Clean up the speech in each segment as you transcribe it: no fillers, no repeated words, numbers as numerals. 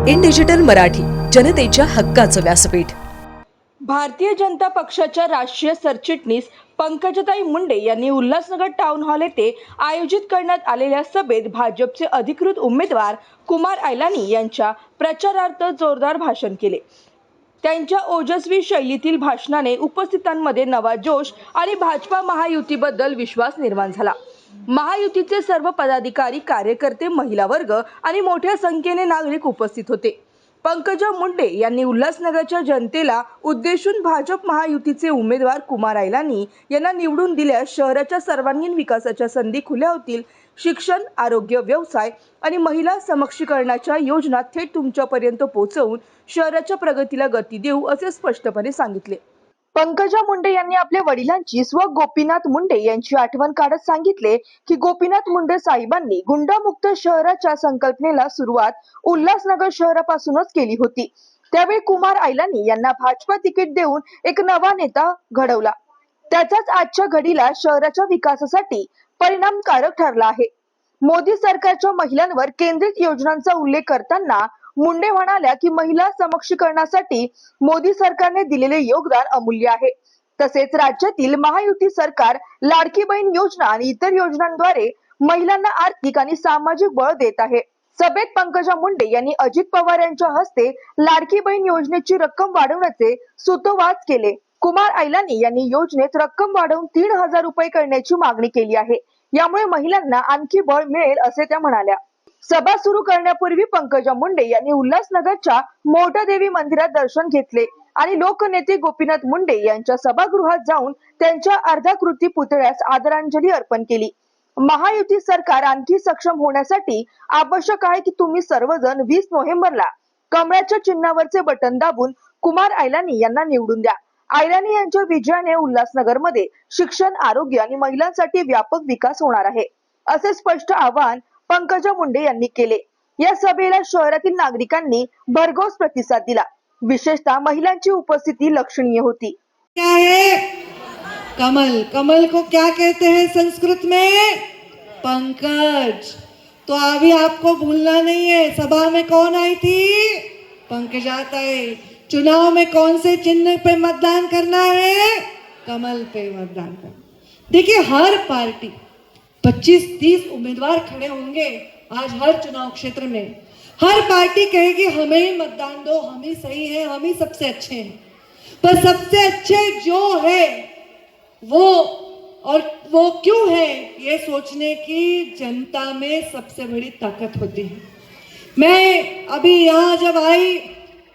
इन digital Marathi, जनतेच्या हक्काचं व्यासपीठ. भारतीय जनता पक्षाच्या राष्ट्रीय सरचिटणीस पंकजाताई मुंडे यांनी उल्हासनगर टाउन हॉल येथे आयोजित करण्यात आलेल्या सभेत भाजपचे अधिकृत उमेदवार कुमार आयलानी यांच्या प्रचारार्थ जोरदार भाषण केले. त्यांच्या ओजस्वी शैलीतील भाषणाने उपस्थितांमध्ये नवा जोश आणि भाजपा महायुतीबद्दल विश्वास निर्माण झाला. महायुतीचे सर्व पदाधिकारी, कार्यकर्ते, महिला वर्ग आणि मोठ्या संख्येने नागरिक उपस्थित होते. पंकजा मुंडे यांनी उल्हासनगरच्या जनतेला उद्देशून भाजप महायुतीचे उमेदवार कुमार आयलानी यांना निवडून दिल्यास शहराच्या सर्वांगीण विकासाच्या संधी खुल्या होतील. शिक्षण, आरोग्य, व्यवसाय आणि महिला सक्षमीकरणाच्या योजना थेट तुमच्यापर्यंत पोहोचवून शहराच्या प्रगतीला गती देऊ, असे स्पष्टपणे सांगितले. पंकजा मुंडे यांनी आपल्या वडिलांची स्व गोपीनाथ मुंडे यांची आठवण काढत सांगितले की गोपीनाथ मुंडे साहेबांनी गुंडामुक्त शहराच्या संकल्पनेला सुरुवात उल्हासनगर शहरापासूनच केली होती. त्यावेळी कुमार आयलानी यांना भाजपा तिकीट देऊन एक नवा नेता घडवला. त्याचाच आजच्या घडीला शहराच्या विकासासाठी परिणामकारक ठरला आहे. मोदी सरकारच्या महिलांवर केंद्रित योजनांचा उल्लेख करताना मुंडे म्हणाल्या की महिला सक्षमीकरणासाठी मोदी सरकारने दिलेले योगदान अमूल्य आहे. तसेच राज्यातील महायुती सरकार लाडकी बहीण योजना आणि इतर योजनांद्वारे महिलांना आर्थिक आणि सामाजिक बळ देत आहे. सभेत पंकजा मुंडे यांनी अजित पवार यांच्या हस्ते लाडकी बहीण योजनेची रक्कम वाढवण्याचे सूतोवाच केले. कुमार आयलानी यांनी योजनेत रक्कम वाढवून 3,000 रुपये करण्याची मागणी केली आहे. यामुळे महिलांना आणखी बळ मिळेल, असे त्या म्हणाल्या. सभा सुरू करण्यापूर्वी पंकजा मुंडे यांनी उल्हासनगरच्या मोठादेवी मंदिरात दर्शन घेतले आणि लोकनेते गोपीनाथ मुंडे यांच्या सभागृहात जाऊन त्यांच्या अर्धाकृती पुतळ्यास आदरांजली अर्पण केली. महायुती सरकार आणखी सक्षम होण्यासाठी आवश्यक आहे की तुम्ही सर्वजण 20 नोव्हेंबरला कमळाच्या चिन्हावरचे बटन दाबून कुमार आयलानी यांना निवडून द्या. आयलानी यांच्या विजयाने उल्हासनगरमध्ये शिक्षण, आरोग्य आणि महिलांसाठी व्यापक विकास होणार आहे, असे स्पष्ट आवाहन पंकजा मुंडे यांनी केले. या सभेला शहरातील नागरिकांनी भरघोस प्रतिसाद दिला. विशेषतः महिलांची उपस्थिती लक्षणीय होती. क्या है कमल? कमल को क्या कहते हैं संस्कृत में? पंकज. तो अभी आपको भूलना नहीं है, सभा में कौन आई थी? पंकजाताई. चुनाव में कौन से चिन्ह पे मतदान करना है? कमल पे मतदान करना. देखिए, हर पार्टी 25-30 उम्मीदवार खड़े होंगे आज हर चुनाव क्षेत्र में. हर पार्टी कहेगी हमें ही मतदान दो, हम ही सही है, हम ही सबसे अच्छे हैं. पर सबसे अच्छे जो है वो क्यों है, ये सोचने की जनता में सबसे बड़ी ताकत होती है. मैं अभी यहाँ जब आई,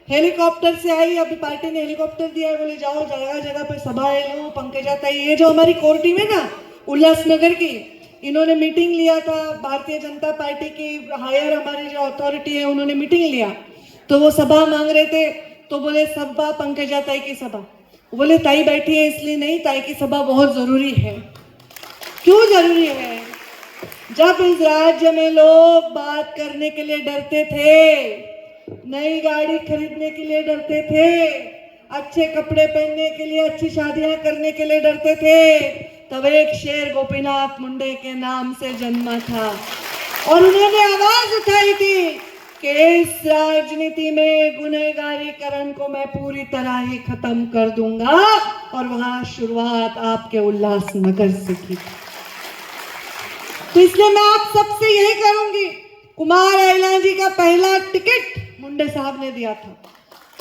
हेलीकॉप्टर से आई, अभी पार्टी ने हेलीकॉप्टर दिया है, बोले जाओ जगह जगह पे सभाएं लो. पंकजाताई, ये जो हमारी कोर टीम है ना उल्लासनगर की, इन्होंने मीटिंग लिया था. भारतीय जनता पार्टी की हायर हमारी जो अथॉरिटी है उन्होंने मीटिंग लिया, तो वो सभा मांग रहे थे. तो बोले सभा पंकजाताई की सभा. बोले ताई बैठी है इसलिए नहीं, ताई की सभा बहुत जरूरी है. क्यों जरूरी है? जब इस राज्य में लोग बात करने के लिए डरते थे, नई गाड़ी खरीदने के लिए डरते थे, अच्छे कपड़े पहनने के लिए, अच्छी शादियां करने के लिए डरते थे, तब एक शेर गोपीनाथ मुंडे के नाम से जन्मा था और उन्होंने आवाज उठाई थी कि इस राजनीति में गुनहगारीकरण को मैं पूरी तरह ही खत्म कर दूंगा. और वहां शुरुआत आपके उल्लासनगर से की. तो इसलिए मैं आप सबसे यही करूंगी, कुमार आयलानी जी का पहला टिकट मुंडे साहब ने दिया था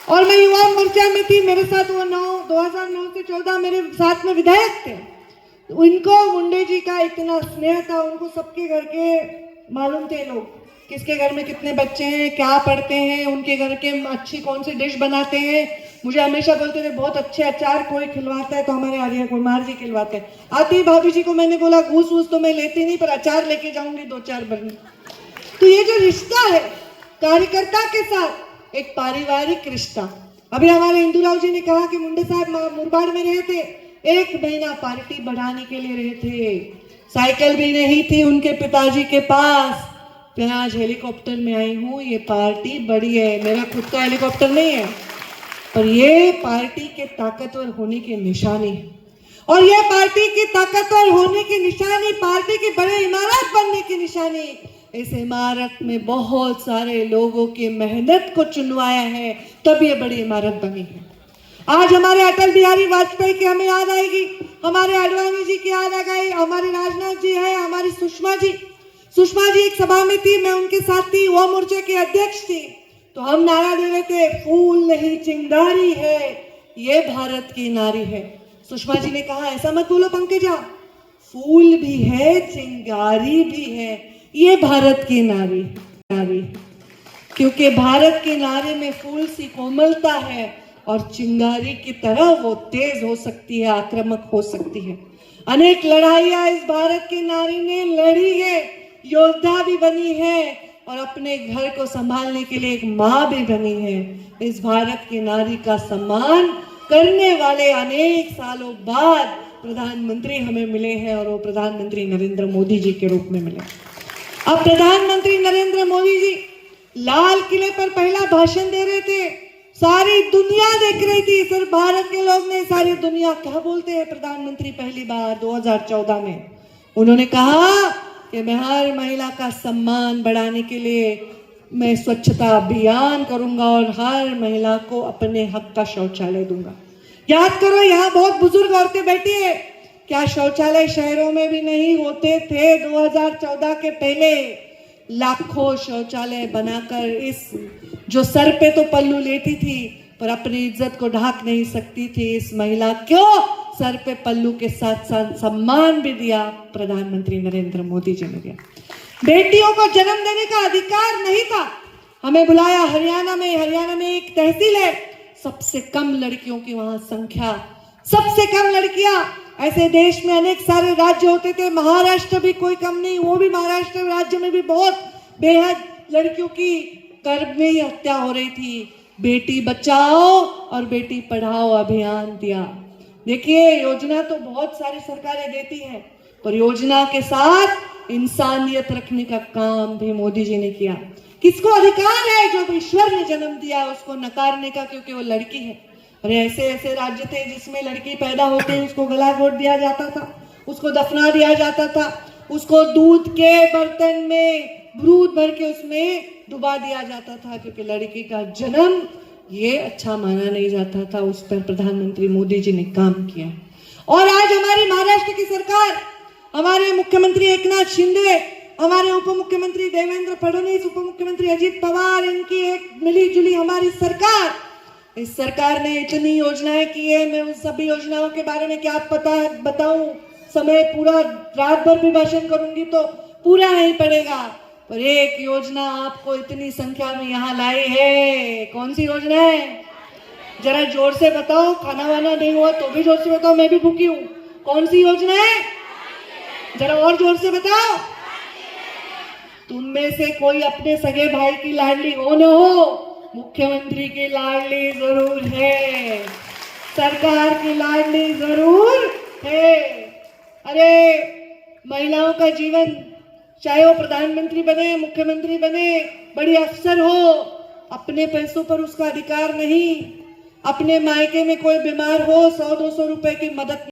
और मैं युवा मोर्चा में थी. मेरे साथ वो 2009 से 14 मेरे साथ में विधायक थे. उनको मुंडे जी का इतना स्नेह था, उनको सबके घर के मालूम थे, लोग किसके घर में कितने बच्चे हैं, क्या पढ़ते हैं, उनके घर के अच्छी कौन सी डिश बनाते हैं. मुझे हमेशा बोलते थे बहुत अच्छे अचार कोई खिलवाता है तो हमारे आर्य कुमार जी खिलवाते हैं. आती भाभी जी को मैंने बोला घूस वूस तो मैं लेती नहीं, पर अचार लेके जाऊंगी 2-4 बरनी. तो ये जो रिश्ता है कार्यकर्ता के साथ, एक पारिवारिक रिश्ता. अभी हमारे इंदुराव जी ने कहा कि मुंडे साहब मुरबाड में रहे थे, 1 महीना पार्टी बढ़ाने के लिए रहे थे, साइकिल भी नहीं थी उनके पिताजी के पास. मैं आज हेलीकॉप्टर में आई हूँ, ये पार्टी बड़ी है, मेरा खुद का हेलीकॉप्टर नहीं है, पर ये पार्टी के ताकतवर होने की निशानी है. और ये पार्टी की ताकतवर होने की निशानी, पार्टी की बड़े इमारत बनने की निशानी इस इमारत में बहुत सारे लोगों की मेहनत को चुनवाया है, तब ये बड़ी इमारत बनी है। आज हमारे अटल बिहारी वाजपेयी की हमें याद आएगी, हमारे आडवाणी जी की याद आ गई, हमारे राजनाथ जी है, हमारी सुषमा जी एक सभा में थी, मैं उनके साथ थी, युवा मोर्चा के अध्यक्ष थी। तो हम नारा दे रहे थे, फूल नहीं चिंगारी है, ये भारत की नारी है। सुषमा जी ने कहा, ऐसा मत बोलो पंकजा, फूल भी है चिंगारी भी है, ये भारत की नारी। क्योंकि भारत के नारे में फूल सी कोमलता है और चिंगारी की तरह वो तेज हो सकती है, आक्रामक हो सकती है। अनेक लड़ाइयां इस भारत की नारी ने लड़ी है, योद्धा भी बनी है और अपने घर को संभालने के लिए एक माँ भी बनी है। इस भारत की नारी का सम्मान करने वाले अनेक सालों बाद प्रधानमंत्री हमें मिले हैं और वो प्रधानमंत्री नरेंद्र मोदी जी के रूप में मिले। अब प्रधानमंत्री नरेंद्र मोदी जी लाल किले पर पहला भाषण दे रहे थे, सारी दुनिया देख रही थी, सिर्फ भारत के लोग नहीं, सारी दुनिया। क्या बोलते हैं प्रधानमंत्री पहली बार 2014 में? उन्होंने कहा कि मैं हर महिला का सम्मान बढ़ाने के लिए मैं स्वच्छता अभियान करूंगा और हर महिला को अपने हक का शौचालय दूंगा। याद करो, यहाँ बहुत बुजुर्ग औरतें बैठी है, क्या शौचालय शहरों में भी नहीं होते थे? 2014 के पहले लाखों शौचालय बनाकर इस जो सर पे तो पल्लू लेती थी पर अपनी इज्जत को ढाक नहीं सकती थी, इस महिला क्यों सर पे पल्लू के साथ साथ सम्मान भी दिया प्रधानमंत्री नरेंद्र मोदी जी ने दिया। बेटियों को जन्म देने का अधिकार नहीं था, हमें बुलाया हरियाणा में एक तहसील है, सबसे कम लड़कियों की वहां संख्या, सबसे कम लड़कियां। ऐसे देश में अनेक सारे राज्य होते थे, महाराष्ट्र भी कोई कम नहीं, वो भी महाराष्ट्र राज्य में भी बहुत बेहद लड़कियों की गर्भ में ही हत्या हो रही थी। बेटी बचाओ और बेटी पढ़ाओ अभियान दिया। देखिए, योजना तो बहुत सारी सरकारें देती हैं, पर योजना के साथ इंसानियत रखने का काम भी मोदी जी ने किया। किसको अधिकार है जो ईश्वर ने जन्म दिया उसको नकारने का, क्योंकि वो लड़की है? और ऐसे ऐसे राज्य थे जिसमें लड़की पैदा होते ही उसको गला घोट दिया जाता था, उसको दफना दिया जाता था, उसको दूध के बर्तन में दूध भर के उसमें डुबा दिया जाता था, क्योंकि लड़की का जन्म ये अच्छा माना नहीं जाता था। उस पर प्रधानमंत्री मोदी जी ने काम किया। और आज हमारी महाराष्ट्र की सरकार, हमारे मुख्यमंत्री एकनाथ शिंदे, हमारे उप मुख्यमंत्री देवेंद्र फडणवीस, उप मुख्यमंत्री अजित पवार, इनकी एक मिली जुली हमारी सरकार, इस सरकार ने इतनी योजनाएं की है। मैं उन सभी योजनाओं के बारे में क्या बताऊं, समय पूरा रात भर भी भाषण करूंगी तो पूरा नहीं पड़ेगा। पर एक योजना आपको इतनी संख्या में यहाँ लाई है, कौन सी योजना है? जरा जोर से बताओ, खाना वाना नहीं हुआ तो भी जोर से बताओ, मैं भी भूखी हूँ। कौन सी योजना है? जरा और जोर से बताओ। तुम में से कोई अपने सगे भाई की लाडली हो न हो, मुख्यमंत्री की लाडली जरूर है, सरकार की लाडली जरूर है। अरे महिलाओं का जीवन, चाहे वो प्रधानमंत्री बने, मुख्यमंत्री बने, बड़ी अफसर हो, अपने पैसों पर उसका अधिकार नहीं। अपने मायके में कोई बीमार हो, 100-200 रुपए की मदद